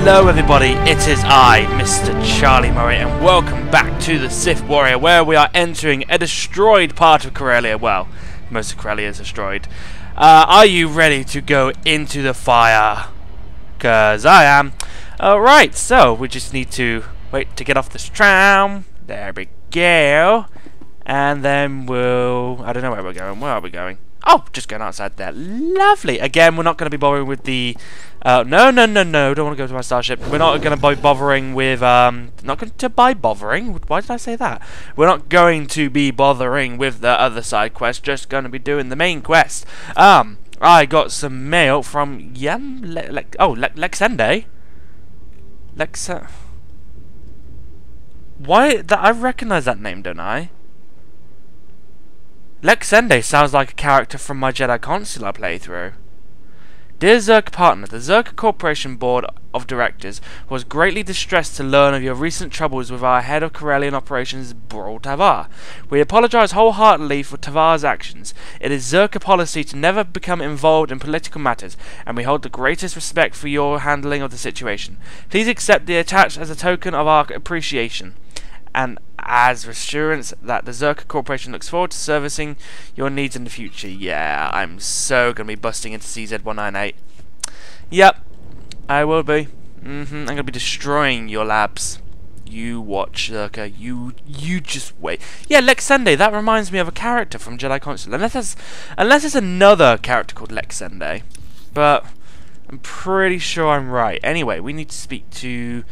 Hello everybody, it is I, Mr. Charlie Murray, and welcome back to the Sith Warrior, where we are entering a destroyed part of Corellia. Well, most of Corellia is destroyed. Are you ready to go into the fire? Cause I am. Alright, so we just need to wait to get off this tram. There we go. And then we'll... I don't know where we're going. Where are we going? Oh, just going outside there. Lovely. Again, we're not going to be bothering with the... no. Don't want to go to my starship. We're not going to be bothering with... not going to be bothering? Why did I say that? We're not going to be bothering with the other side quest. Just going to be doing the main quest. I got some mail from... Lexende? Why? I recognise that name, don't I? Lexende sounds like a character from my Jedi Consular playthrough. Dear Zerka Partner, the Zerka Corporation Board of Directors was greatly distressed to learn of your recent troubles with our head of Corellian operations, Bral Tavar. We apologize wholeheartedly for Tavar's actions. It is Zerka policy to never become involved in political matters, and we hold the greatest respect for your handling of the situation. Please accept the attached as a token of our appreciation, and as assurance that the Zerka Corporation looks forward to servicing your needs in the future. Yeah, I'm so going to be busting into CZ-198. Yep, I will be. I'm going to be destroying your labs. You watch, Zerka. You just wait. Yeah, Lexende, that reminds me of a character from Jedi Consular. Unless it's another character called Lexende. But I'm pretty sure I'm right. Anyway, we need to speak to...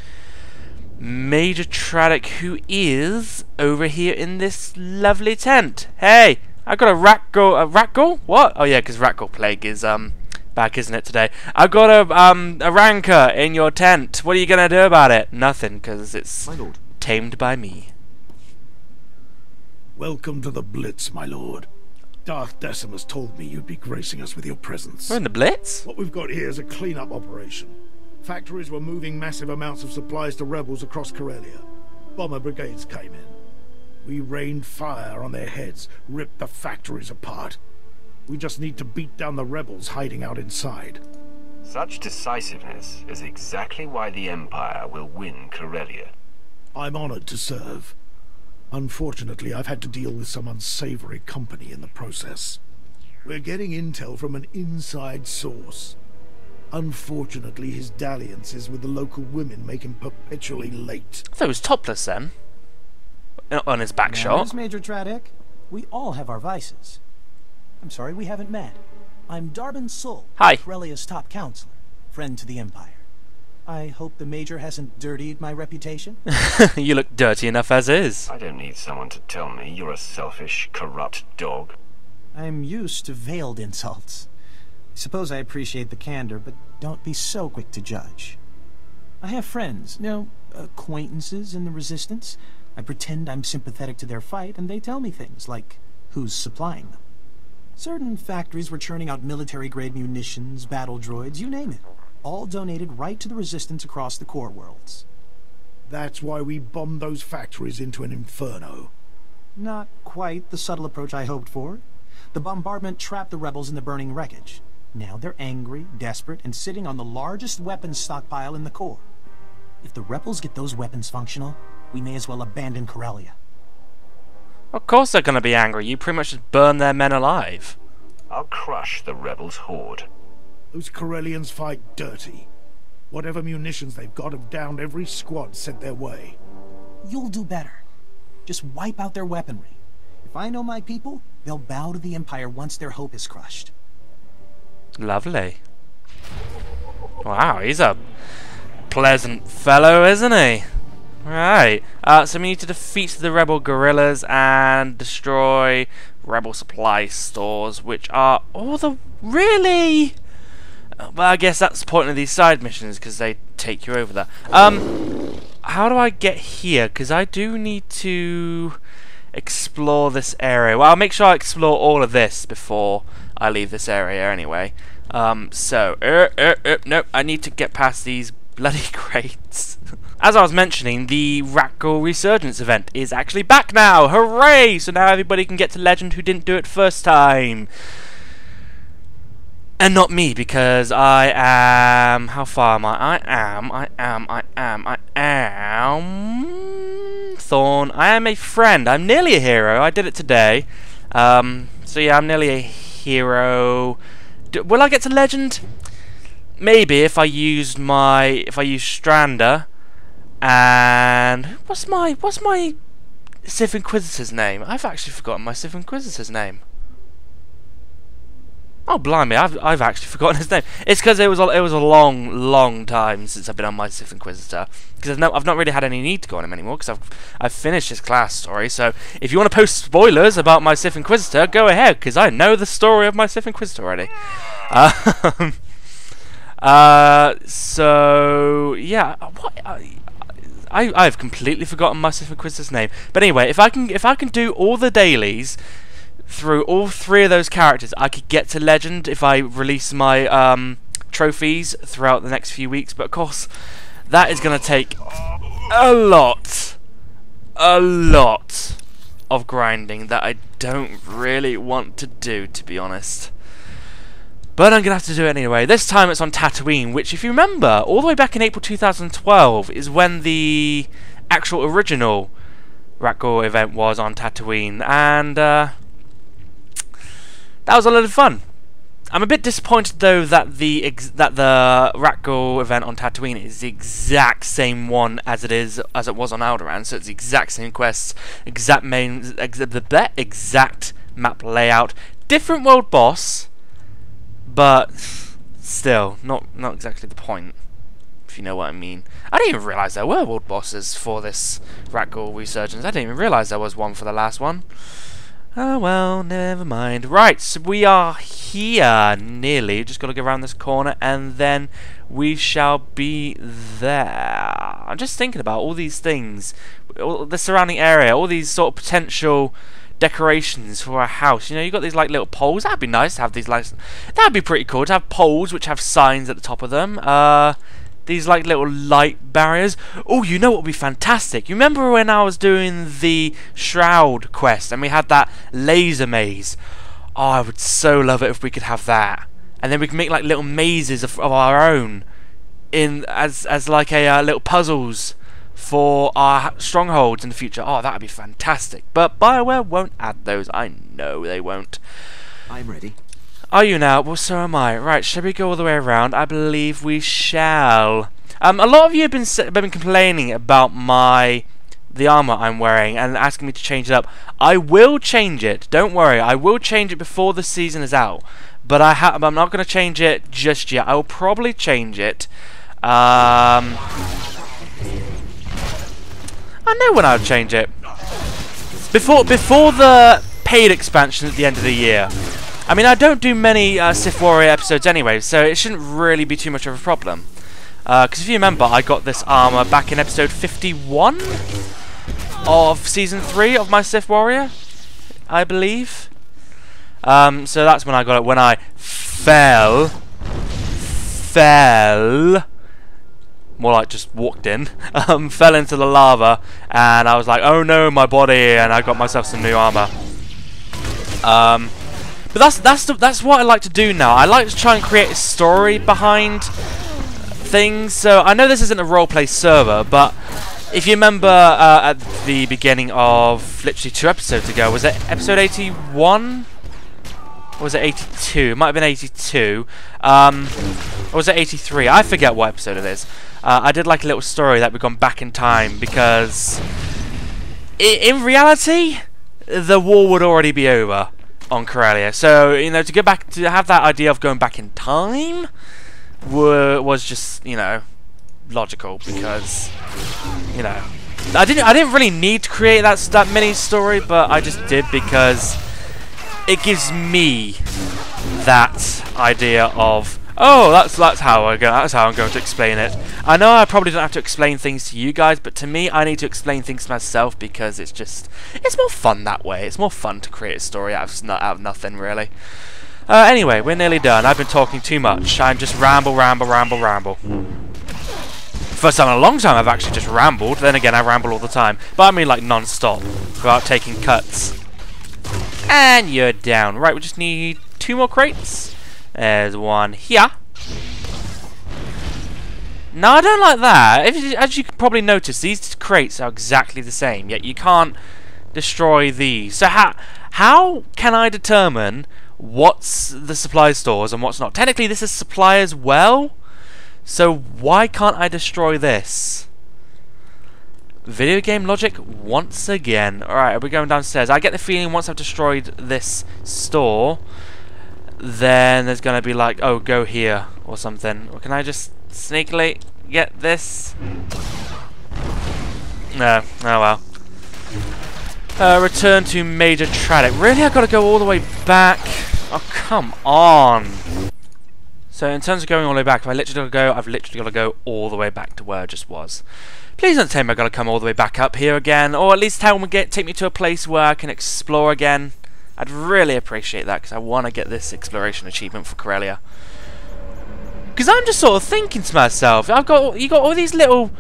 Major Tradic, who is over here in this lovely tent. Hey, I got a Ratgul? What? Oh yeah, because Ratgul plague is back, isn't it, today? I got a rancor in your tent. What are you gonna do about it? Nothing, because it's tamed by me. Welcome to the Blitz, my lord. Darth Decimus told me you'd be gracing us with your presence. We're in the Blitz? What we've got here is a clean-up operation. Factories were moving massive amounts of supplies to rebels across Corellia. Bomber brigades came in. We rained fire on their heads, ripped the factories apart. We just need to beat down the rebels hiding out inside. Such decisiveness is exactly why the Empire will win Corellia. I'm honored to serve. Unfortunately, I've had to deal with some unsavory company in the process. We're getting intel from an inside source. Unfortunately, his dalliances with the local women make him perpetually late. So he was topless then? On his back shot? Major Tradic. We all have our vices. I'm sorry we haven't met. I'm Darbin Sul, Hi. Corellia's top counselor, friend to the Empire. I hope the Major hasn't dirtied my reputation. You look dirty enough as is. I don't need someone to tell me you're a selfish, corrupt dog. I'm used to veiled insults. I suppose I appreciate the candor, but don't be so quick to judge. I have friends, acquaintances in the Resistance. I pretend I'm sympathetic to their fight, and they tell me things like who's supplying them. Certain factories were churning out military-grade munitions, battle droids, you name it. All donated right to the Resistance across the core worlds. That's why we bombed those factories into an inferno. Not quite the subtle approach I hoped for. The bombardment trapped the rebels in the burning wreckage. Now they're angry, desperate, and sitting on the largest weapons stockpile in the core. If the rebels get those weapons functional, we may as well abandon Corellia. Of course they're going to be angry. You pretty much just burn their men alive. I'll crush the rebels' horde. Those Corellians fight dirty. Whatever munitions they've got have downed every squad sent their way. You'll do better. Just wipe out their weaponry. If I know my people, they'll bow to the Empire once their hope is crushed. Lovely. Wow, he's a pleasant fellow, isn't he? Right. So we need to defeat the rebel guerrillas and destroy rebel supply stores, which are all the... Really? Well, I guess that's the point of these side missions, because they take you over there. How do I get here? Because I do need to explore this area. Well, I'll make sure I explore all of this before I leave this area anyway. Nope, I need to get past these bloody crates. As I was mentioning, the Ratgul Resurgence event is actually back now! Hooray! So now everybody can get to Legend who didn't do it first time. And not me, because I am... How far am I? I am... Thorn. I am a friend. I'm nearly a hero. I did it today. So yeah, I'm nearly a hero. Will I get to legend? Maybe if I use Strander. And what's my Sith Inquisitor's name? I've actually forgotten my Sith Inquisitor's name. Oh blimey, I've actually forgotten his name. It's because it was a long time since I've been on my Sith Inquisitor. Because I've not really had any need to go on him anymore because I've finished his class story. So if you want to post spoilers about my Sith Inquisitor, go ahead because I know the story of my Sith Inquisitor already. So yeah, I've completely forgotten my Sith Inquisitor's name. But anyway, if I can do all the dailies through all 3 of those characters, I could get to legend if I release my trophies throughout the next few weeks. But of course, that is going to take a lot of grinding that I don't really want to do, to be honest. But I'm going to have to do it anyway. This time it's on Tatooine, which, if you remember, all the way back in April 2012 is when the actual original Rakghoul event was on Tatooine, and that was a lot of fun. I'm a bit disappointed though that the Rakghoul event on Tatooine is the exact same one as it was on Alderaan. So it's the exact same quests, exact map layout, different world boss, but still not exactly the point. If you know what I mean. I didn't even realise there were world bosses for this Rakghoul Resurgence. I didn't even realise there was one for the last one. Oh well, never mind. Right, so we are here, nearly. Just got to go around this corner, and then we shall be there. I'm just thinking about all these things, all the surrounding area, all these sort of potential decorations for a house. You know, you've got these like little poles. That'd be nice to have these like... That'd be pretty cool to have poles which have signs at the top of them. These like little light barriers. Oh, you know what would be fantastic? You remember when I was doing the Shroud quest and we had that laser maze? Oh, I would so love it if we could have that. And then we can make like little mazes of our own as like a little puzzles for our strongholds in the future. Oh, that would be fantastic. But BioWare won't add those. I know they won't. I'm ready. Are you now? Well, so am I. Right, shall we go all the way around? I believe we shall. A lot of you have been complaining about the armor I'm wearing and asking me to change it up. I will change it. Don't worry. I will change it before the season is out. But I'm not going to change it just yet. I will probably change it. I know when I'll change it. Before the paid expansion at the end of the year. I mean, I don't do many Sith Warrior episodes anyway, so it shouldn't really be too much of a problem. Because if you remember, I got this armor back in episode 51 of Season 3 of my Sith Warrior, I believe. So that's when I got it, when I fell, more like just walked in, fell into the lava, and I was like, oh no, my body, and I got myself some new armor. But that's what I like to do now. I like to try and create a story behind things. So I know this isn't a roleplay server, but if you remember at the beginning of literally 2 episodes ago, was it episode 81? Or was it 82? It might have been 82. Or was it 83? I forget what episode it is. I did like a little story that we've gone back in time because in reality, the war would already be over on Corellia. So, you know, to get back to have that idea of going back in time was just, you know, logical because, you know, I didn't really need to create that mini story, but I just did because it gives me that idea of, oh, that's how I'm going to explain it. I know I probably don't have to explain things to you guys, but to me, I need to explain things to myself because it's more fun that way. It's more fun to create a story out of nothing, really. Anyway, we're nearly done. I've been talking too much. I'm just ramble. First time in a long time I've actually just rambled. Then again, I ramble all the time. But I mean like non-stop, without taking cuts. And you're down. Right, we just need 2 more crates. There's one here. No, I don't like that. As you can probably notice, these crates are exactly the same, yet you can't destroy these. So how can I determine what's the supply stores and what's not? Technically, this is supply as well. So why can't I destroy this? Video game logic once again. Alright, we're going downstairs. I get the feeling once I've destroyed this store, then there's going to be like, oh, go here or something. Or can I just sneakily get this? No. Oh well. Return to Major Tradic. Really? I've got to go all the way back? Oh, come on. So in terms of going all the way back, if I've literally got to go all the way back to where I just was. Please don't tell me I've got to come all the way back up here again, or at least take me to a place where I can explore again. I'd really appreciate that, because I want to get this exploration achievement for Corellia. Because I'm just sort of thinking to myself, you got all these little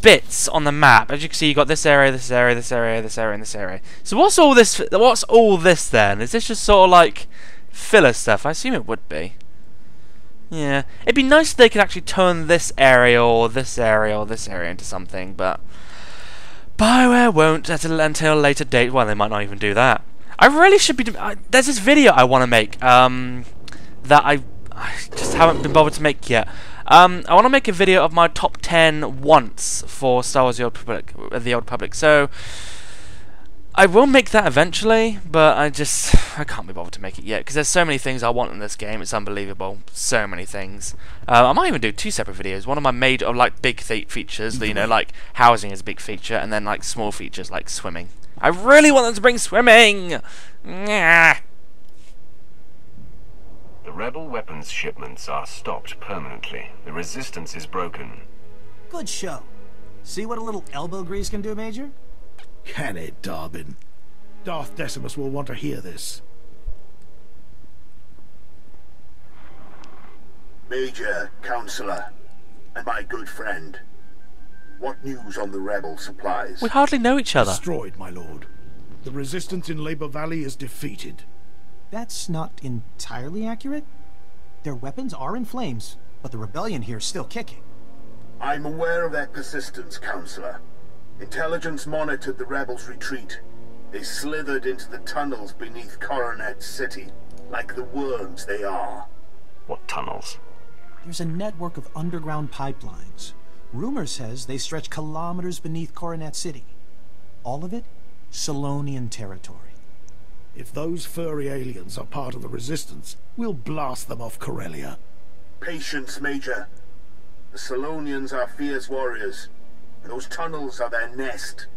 bits on the map. As you can see, you got this area, this area, this area, this area, and this area. So what's all this? What's all this then? Is this just sort of like filler stuff? I assume it would be. Yeah, it'd be nice if they could actually turn this area or this area or this area into something, but BioWare won't until a later date. Well, they might not even do that. I really should be. There's this video I want to make that I just haven't been bothered to make yet. I want to make a video of my top 10 wants for Star Wars: The Old Republic. So I will make that eventually, but I can't be bothered to make it yet because there's so many things I want in this game. It's unbelievable. So many things. I might even do 2 separate videos. One of my made of like big features, you know, like housing is a big feature, and then like small features like swimming. I really want them to bring swimming. Nyah. The rebel weapons shipments are stopped permanently. The resistance is broken. Good show. See what a little elbow grease can do, Major? Can it, Darbin? Darth Decimus will want to hear this. Major, Counselor, and my good friend. What news on the rebel supplies? We hardly know each other. Destroyed, my lord. The resistance in Labor Valley is defeated. That's not entirely accurate. Their weapons are in flames, but the rebellion here is still kicking. I'm aware of their persistence, Counselor. Intelligence monitored the rebels' retreat. They slithered into the tunnels beneath Coronet City, like the worms they are. What tunnels? There's a network of underground pipelines. Rumor says they stretch kilometers beneath Coronet City. All of it, Solonian territory. If those furry aliens are part of the resistance, we'll blast them off Corellia. Patience, Major. The Solonians are fierce warriors, and those tunnels are their nest.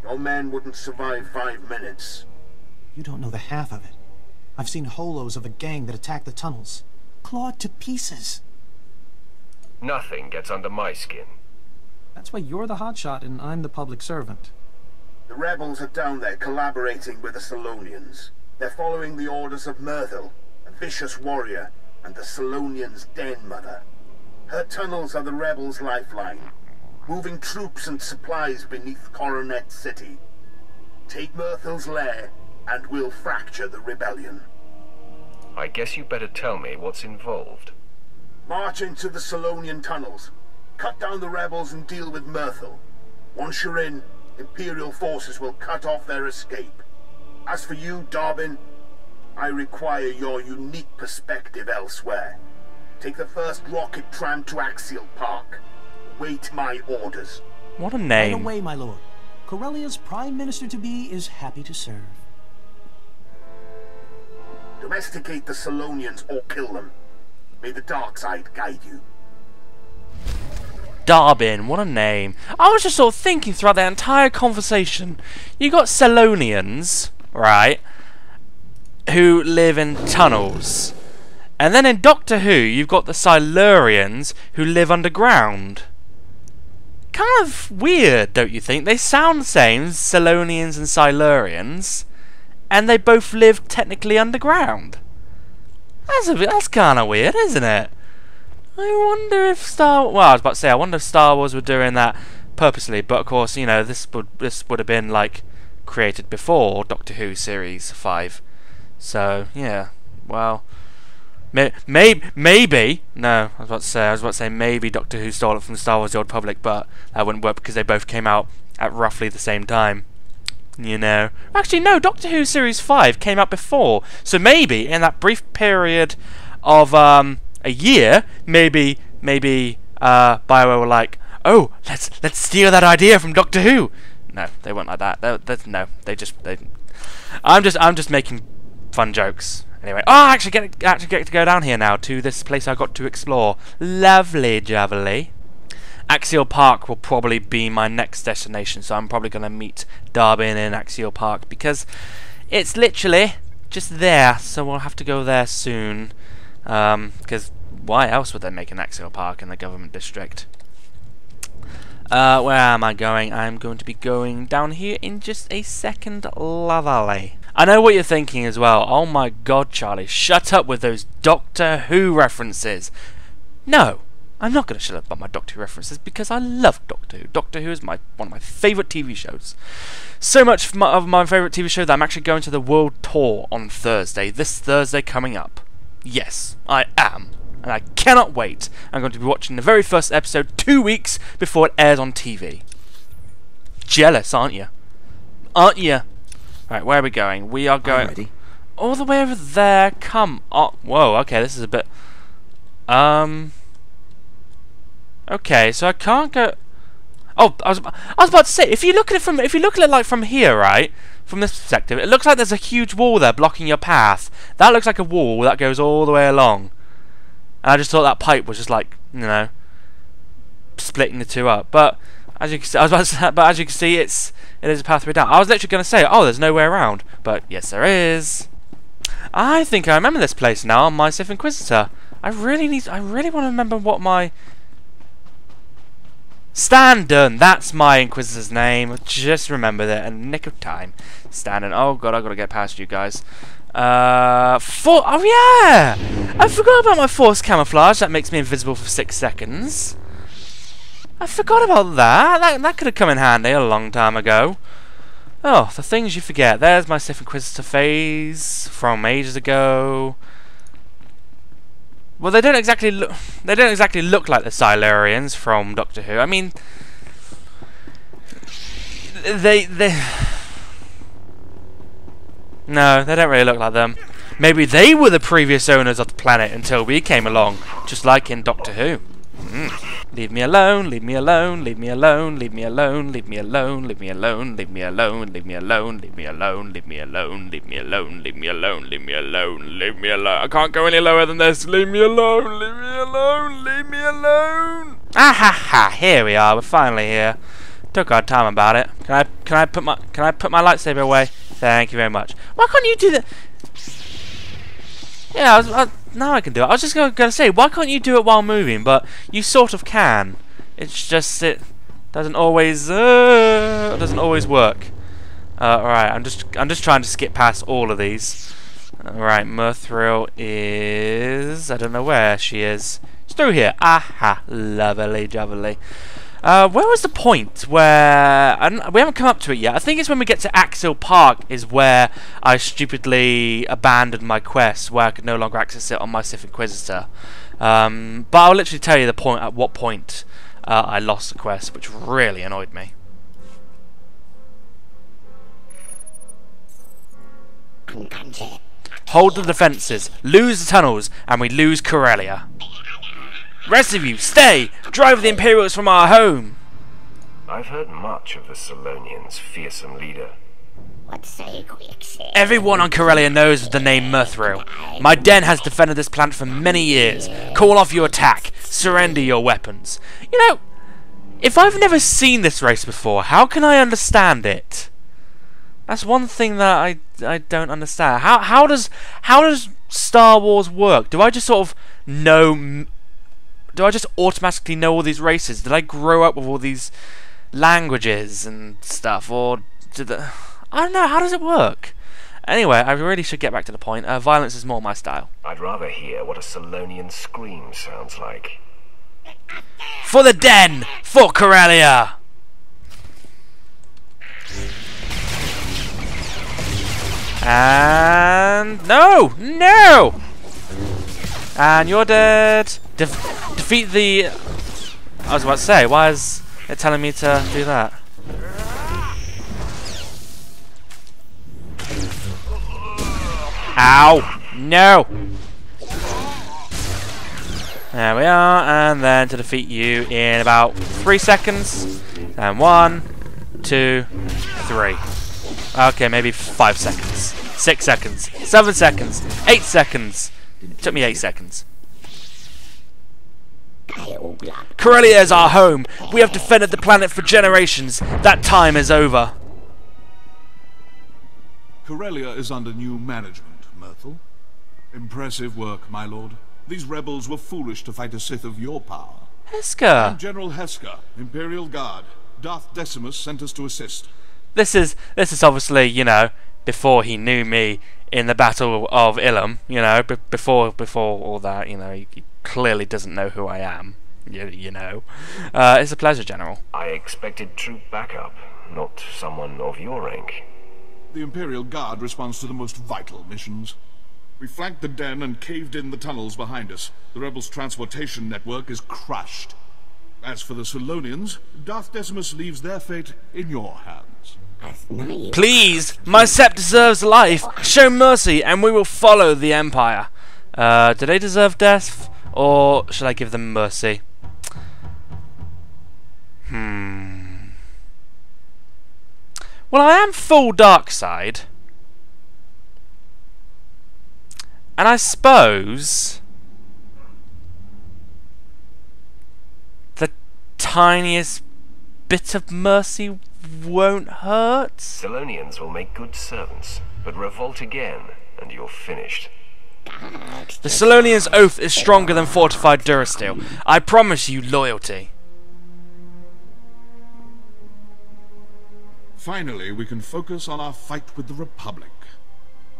Your men wouldn't survive 5 minutes. You don't know the half of it. I've seen holos of a gang that attacked the tunnels, clawed to pieces. Nothing gets under my skin. That's why you're the hotshot and I'm the public servant. The rebels are down there collaborating with the Solonians. They're following the orders of Myrtle, a vicious warrior, and the Solonians' den mother. Her tunnels are the rebels' lifeline, moving troops and supplies beneath Coronet City. Take Myrtle's lair, and we'll fracture the rebellion. I guess you better tell me what's involved. March into the Solonian tunnels. Cut down the rebels and deal with Myrtle. Once you're in, Imperial forces will cut off their escape. As for you, Darbin, I require your unique perspective elsewhere. Take the first rocket tram to Axial Park. Wait my orders. What a name. Right away, my lord. Corellia's Prime Minister-to-be is happy to serve. Domesticate the Solonians or kill them. May the dark side guide you. Darbin, what a name. I was just sort of thinking throughout that entire conversation, you got Solonians, right, who live in tunnels. And then in Doctor Who, you've got the Silurians who live underground. Kind of weird, don't you think? They sound the same, Solonians and Silurians, and they both live technically underground. That's kind of weird, isn't it? I wonder if I was about to say, I wonder if Star Wars were doing that purposely, but of course, you know, this would have been like created before Doctor Who Series 5. So yeah, well, Maybe. No, I was about to say maybe Doctor Who stole it from Star Wars: The Old Republic, but that wouldn't work because they both came out at roughly the same time. You know. Actually, no. Doctor Who Series 5 came out before, so maybe in that brief period of a year, maybe BioWare were like, oh, let's steal that idea from Doctor Who. No, they weren't like that. No, I'm just making fun jokes. Anyway, oh, I actually get to go down here now to this place I got to explore. Lovely jubbly. Axial Park will probably be my next destination, so I'm probably going to meet Darwin in Axial Park because it's literally just there, so we'll have to go there soon. Because why else would they make an Axial Park in the government district? Where am I going? I'm going to be going down here in just a second, La Valley. I know what you're thinking as well. Oh my god, Charlie, shut up with those Doctor Who references. No, I'm not going to shut up about my Doctor Who references because I love Doctor Who. Doctor Who is one of my favourite TV shows. So much of my favourite TV show that I'm actually going to the world tour on Thursday. This Thursday coming up. Yes, I am. And I cannot wait. I'm going to be watching the very first episode 2 weeks before it airs on TV. Jealous, aren't you? Aren't you? Right, where are we going? We are going all the way over there. Come on. Whoa, okay, this is a bit... Okay, so I can't go... Oh, I was about to say, if you look at it like from here, right? From this perspective, it looks like there's a huge wall there blocking your path. That looks like a wall that goes all the way along. And I just thought that pipe was just like, you know, splitting the two up. But as you can see, as you can see, it is a pathway down. I was literally going to say, oh, there's no way around, but yes, there is. I think I remember this place now on my Sith Inquisitor. I really want to remember what my Standen. That's my Inquisitor's name. Just remembered it in the nick of time. Standen. Oh god, I've got to get past you guys. Oh yeah! I forgot about my force camouflage. That makes me invisible for 6 seconds. I forgot about that. That could have come in handy a long time ago. Oh, the things you forget. There's my Sith Inquisitor phase from ages ago. Well, they don't exactly look like the Silurians from Doctor Who. I mean, no, they don't really look like them. Maybe they were the previous owners of the planet until we came along, just like in Doctor Who. Leave me alone, leave me alone, leave me alone, leave me alone, leave me alone, leave me alone, leave me alone, leave me alone, leave me alone, leave me alone, leave me alone, leave me alone, leave me alone, leave me alone. I can't go any lower than this. Leave me alone, leave me alone, leave me alone. Ah ha ha! Here we are. We're finally here. Took our time about it. Can I put my lightsaber away? Thank you very much. Why can't you do that? Yeah, now I can do it. I was just going to say, why can't you do it while moving? But you sort of can. It's just it doesn't always work. Alright, I'm just trying to skip past all of these. Alright, Mithril is... I don't know where she is. It's through here. Aha, lovely jubbly. Where was the point where... we haven't come up to it yet. I think it's when we get to Axial Park is where I stupidly abandoned my quest, where I could no longer access it on my Sith Inquisitor. But I'll literally tell you the point at what point I lost the quest, which really annoyed me. Hold the defences, lose the tunnels, and we lose Corellia. Rest of you, stay! Drive the Imperials from our home! I've heard much of the Salonians' fearsome leader. Everyone on Corellia knows the name Mithril. My den has defended this planet for many years. Call off your attack. Surrender your weapons. You know, if I've never seen this race before, how can I understand it? That's one thing that I don't understand. How does Star Wars work? Do I just sort of know... Do I just automatically know all these races? Did I grow up with all these languages and stuff? Or I don't know, how does it work? Anyway, I really should get back to the point. Violence is more my style. I'd rather hear what a Salonian scream sounds like. For the den! For Corellia! And... No! No! And you're dead. Defeat the... I was about to say, why is it telling me to do that? Ow! No! There we are, and then to defeat you in about 3 seconds. And 1, 2, 3. Okay, maybe 5 seconds. 6 seconds. 7 seconds. 8 seconds. It took me 8 seconds. Corellia is our home. We have defended the planet for generations. That time is over. Corellia is under new management, Myrtle. Impressive work, my lord. These rebels were foolish to fight a Sith of your power. Heska. I'm General Heska, Imperial Guard. Darth Decimus sent us to assist. This is obviously, you know, before he knew me in the Battle of Ilum, you know, before all that, you know, he clearly doesn't know who I am, you know. It's a pleasure, General. I expected troop backup, not someone of your rank. The Imperial Guard responds to the most vital missions. We flanked the den and caved in the tunnels behind us. The rebels' transportation network is crushed. As for the Solonians, Darth Decimus leaves their fate in your hands. Please, my Sept deserves life. Show mercy, and we will follow the Empire. Do they deserve death, or should I give them mercy? Well, I am full dark side, and I suppose the tiniest bit of mercy won't hurt. Solonians will make good servants, but revolt again, and you're finished. The Solonian's oath is stronger than fortified Durasteel. I promise you loyalty. Finally, we can focus on our fight with the Republic.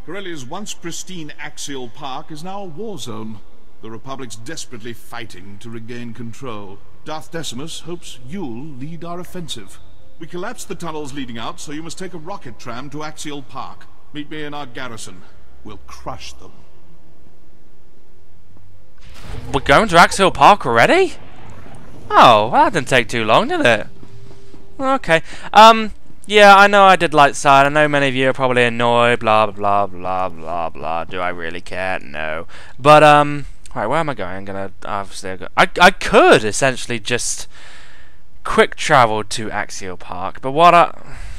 Corellia's once pristine axial park is now a war zone. The Republic's desperately fighting to regain control. Darth Decimus hopes you'll lead our offensive. We collapsed the tunnels leading out, so you must take a rocket tram to Axial Park. Meet me in our garrison. We'll crush them. We're going to Axial Park already? Oh, well, that didn't take too long, did it? Okay. Yeah, I know I did light side. I know many of you are probably annoyed. Blah blah blah blah blah. Do I really care? No. But right, where am I going? I'm gonna obviously. I could essentially just quick travel to Axial Park, but I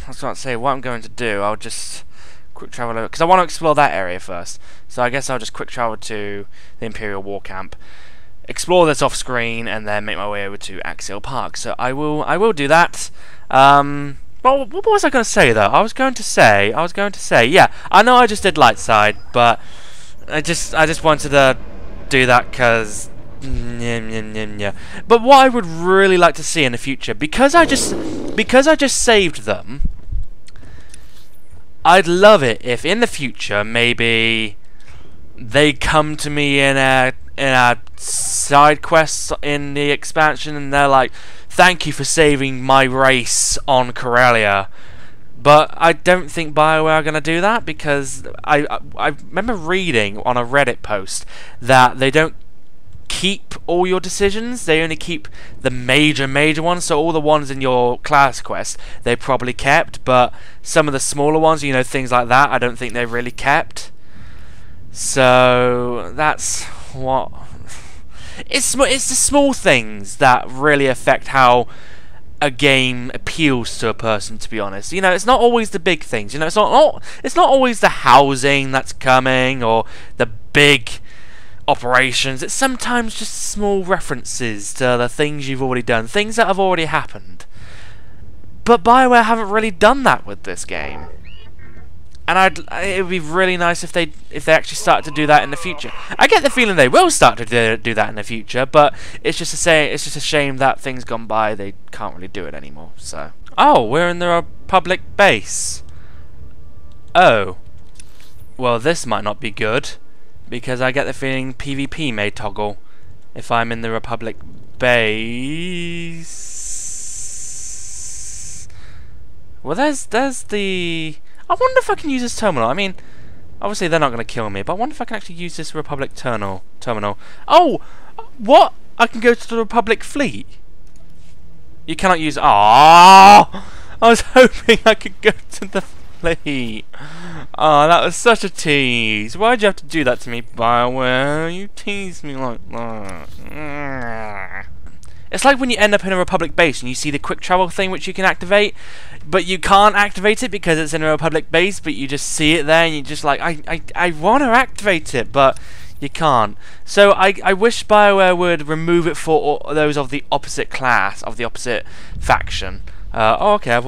was going to say what I'm going to do. I'll just quick travel over because I want to explore that area first. So I guess I'll just quick travel to the Imperial War Camp, explore this off screen, and then make my way over to Axial Park. So I will do that. Well, what was I going to say though? I was going to say, yeah, I know I just did light side, but I just wanted to do that because, but what I would really like to see in the future, because I just saved them, I'd love it if in the future maybe they come to me in a side quest in the expansion and they're like, thank you for saving my race on Corellia. But I don't think BioWare are going to do that because I remember reading on a Reddit post that they don't keep all your decisions, they only keep the major ones. So all the ones in your class quest they probably kept, but some of the smaller ones, you know, things like that, I don't think they really kept. So that's what... It's the small things that really affect how a game appeals to a person, to be honest. You know, it's not always the big things. You know, it's not always the housing that's coming or the big operations. It's sometimes just small references to the things you've already done, things that have already happened. But BioWare haven't really done that with this game. And it would be really nice if they actually start to do that in the future. I get the feeling they will start to do that in the future, but it's just a shame that things gone by they can't really do it anymore. So, oh, we're in the Republic base. Oh, well, this might not be good because I get the feeling PvP may toggle if I'm in the Republic base. Well, there's the. I wonder if I can use this terminal. I mean, Obviously, they're not going to kill me, but I wonder if I can actually use this Republic terminal. Oh! What? I can go to the Republic fleet? You cannot use... Oh! I was hoping I could go to the fleet. Oh, that was such a tease. Why'd you have to do that to me, BioWare? You teased me like that. It's like when you end up in a Republic base and you see the quick travel thing which you can activate, but you can't activate it because it's in a Republic base, but you just see it there and you're just like, I want to activate it, but you can't. So I wish BioWare would remove it for those of the opposite class, of the opposite faction. Oh, okay,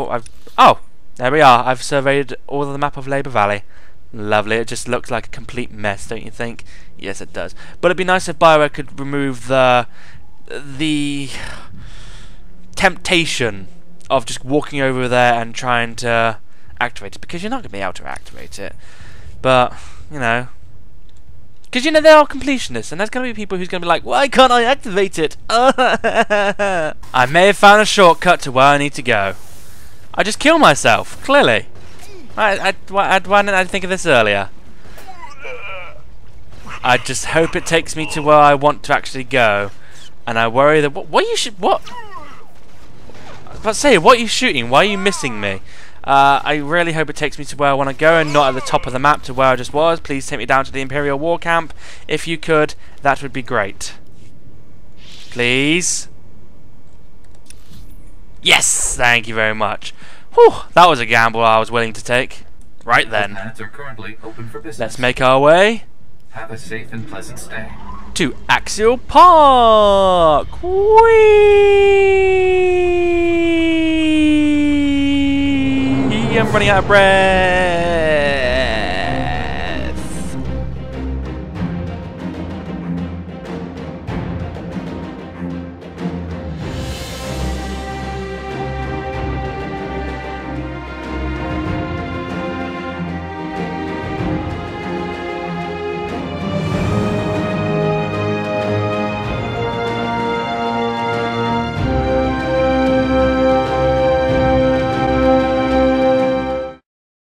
oh, there we are. I've surveyed all of the map of Labour Valley. Lovely. It just looks like a complete mess, don't you think? Yes, it does. But it'd be nice if BioWare could remove the temptation of just walking over there and trying to activate it, because you're not going to be able to activate it. But, you know, because, you know, they're all completionists, and there's going to be people who's going to be like, why can't I activate it? I may have found a shortcut to where I need to go. I just kill myself, clearly. Why didn't I think of this earlier? I just hope it takes me to where I want to actually go. And I worry that... What are you what? I was about to say, what are you shooting? Why are you missing me? I really hope it takes me to where I want to go and not at the top of the map to where I just was. Please take me down to the Imperial War Camp. If you could, that would be great. Please. Yes! Thank you very much. Whew, that was a gamble I was willing to take. Right then. Paths are currently open for business. Let's make our way... Have a safe and pleasant stay. to Axial Park! Whee! I'm running out of breath!